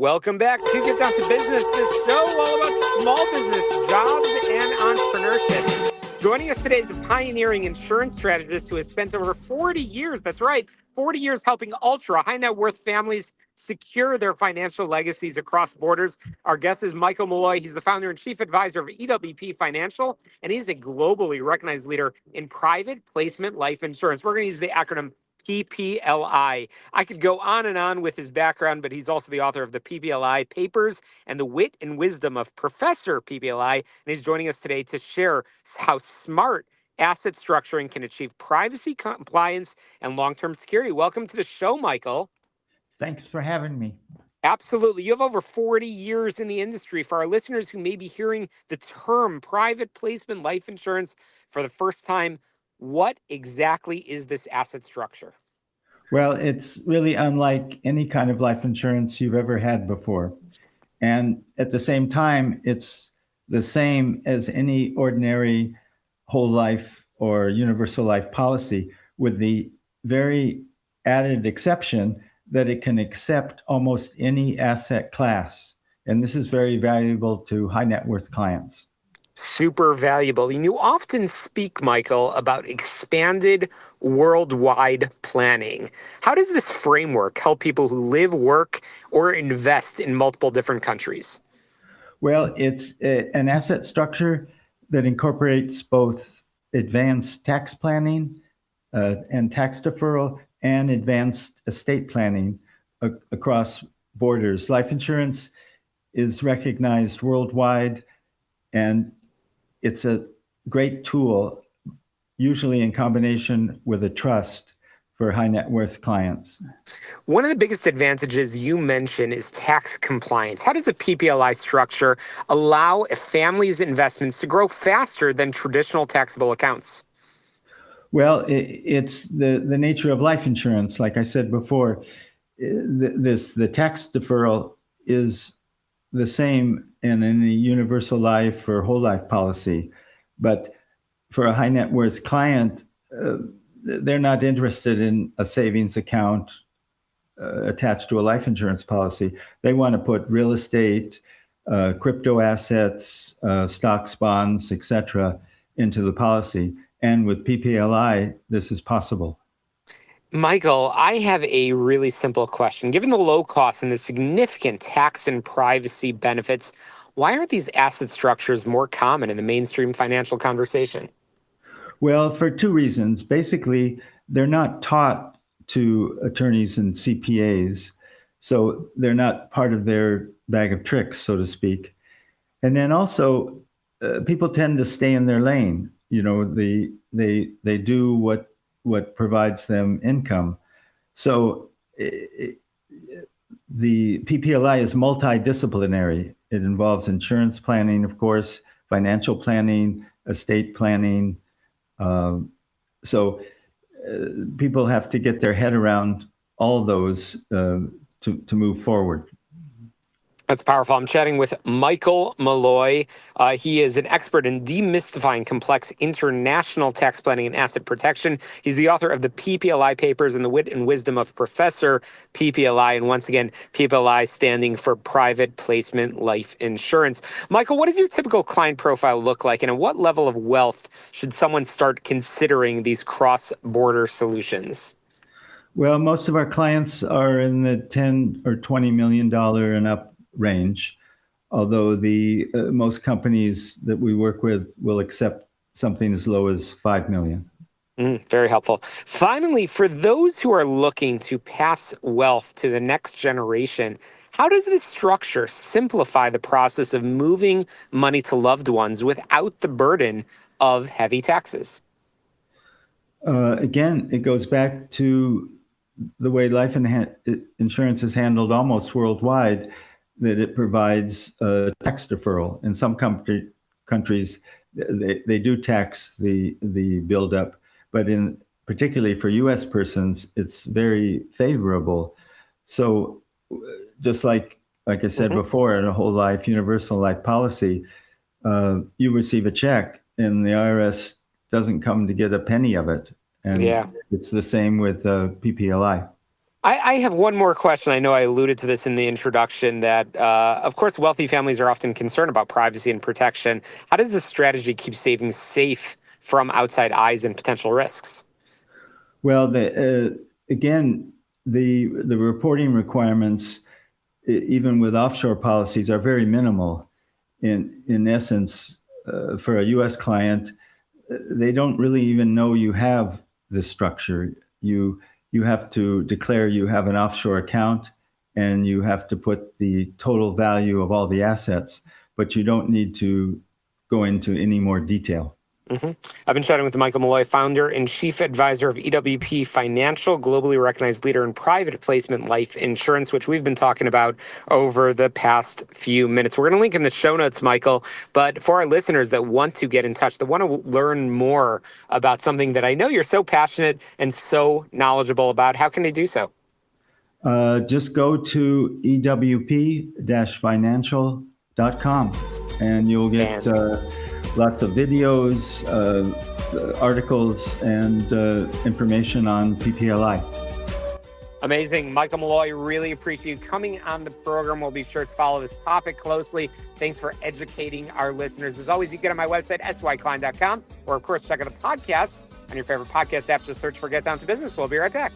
Welcome back to Get Down to Business, the show all about small business, jobs, and entrepreneurship. Joining us today is a pioneering insurance strategist who has spent over 40 years, that's right, 40 years helping ultra high net worth families secure their financial legacies across borders. Our guest is Michael Malloy. He's the founder and chief advisor of EWP Financial, and he's a globally recognized leader in private placement life insurance. We're going to use the acronym PPLI. I could go on and on with his background, but he's also the author of the PPLI Papers and the Wit and Wisdom of Professor PPLI. And he's joining us today to share how smart asset structuring can achieve privacy, compliance, and long-term security. Welcome to the show, Michael. Thanks for having me. Absolutely. You have over 40 years in the industry. For our listeners who may be hearing the term private placement life insurance for the first time, what exactly is this asset structure? Well, it's really unlike any kind of life insurance you've ever had before. And at the same time, it's the same as any ordinary whole life or universal life policy, with the very added exception that it can accept almost any asset class. And this is very valuable to high net worth clients. Super valuable. And you often speak, Michael, about expanded worldwide planning. How does this framework help people who live, work, or invest in multiple different countries? Well, it's an asset structure that incorporates both advanced tax planning and tax deferral and advanced estate planning across borders. Life insurance is recognized worldwide, and it's a great tool, usually in combination with a trust for high net worth clients. One of the biggest advantages you mention is tax compliance. How does the PPLI structure allow a family's investments to grow faster than traditional taxable accounts? Well, it's the nature of life insurance. Like I said before, the tax deferral is the same in any universal life or whole life policy. But for a high net worth client, they're not interested in a savings account attached to a life insurance policy. They want to put real estate, crypto assets, stocks, bonds, etc., into the policy. And with PPLI, this is possible. Michael, I have a really simple question. Given the low cost and the significant tax and privacy benefits, why aren't these asset structures more common in the mainstream financial conversation? Well, for two reasons. Basically, they're not taught to attorneys and CPAs, so they're not part of their bag of tricks, so to speak. And then also, people tend to stay in their lane. You know, they do what provides them income. So the PPLI is multidisciplinary. It involves insurance planning, of course, financial planning, estate planning. So people have to get their head around all those to move forward. That's powerful. I'm chatting with Michael Malloy. He is an expert in demystifying complex international tax planning and asset protection. He's the author of the PPLI Papers and the Wit and Wisdom of Professor PPLI. And once again, PPLI standing for Private Placement Life Insurance. Michael, what does your typical client profile look like? And at what level of wealth should someone start considering these cross-border solutions? Well, most of our clients are in the $10 or $20 million and up range, although the most companies that we work with will accept something as low as $5 million. Very helpful. Finally, for those who are looking to pass wealth to the next generation, how does this structure simplify the process of moving money to loved ones without the burden of heavy taxes? Again, it goes back to the way life insurance is handled almost worldwide, that it provides a tax deferral. In some countries, they do tax the buildup, but particularly for U.S. persons, it's very favorable. So just like I said before, in a whole life, universal life policy, you receive a check and the IRS doesn't come to get a penny of it. And it's the same with PPLI. I have one more question. I know I alluded to this in the introduction that, of course, wealthy families are often concerned about privacy and protection. How does this strategy keep savings safe from outside eyes and potential risks? Well, again, the reporting requirements, even with offshore policies, are very minimal. In essence, for a U.S. client, they don't really even know you have this structure. You have to declare you have an offshore account, and you have to put the total value of all the assets, but you don't need to go into any more detail. Mm-hmm. I've been chatting with Michael Malloy, founder and chief advisor of EWP Financial, globally recognized leader in private placement life insurance, which we've been talking about over the past few minutes. We're going to link in the show notes, Michael. But for our listeners that want to get in touch, that want to learn more about something that I know you're so passionate and so knowledgeable about, how can they do so? Just go to ewp-financial.com and you'll get lots of videos, articles, and information on PPLI. Amazing. Michael Malloy, really appreciate you coming on the program. We'll be sure to follow this topic closely. Thanks for educating our listeners. As always, you can get on my website, syklein.com, or of course, check out the podcast on your favorite podcast app. Just search for Get Down to Business. We'll be right back.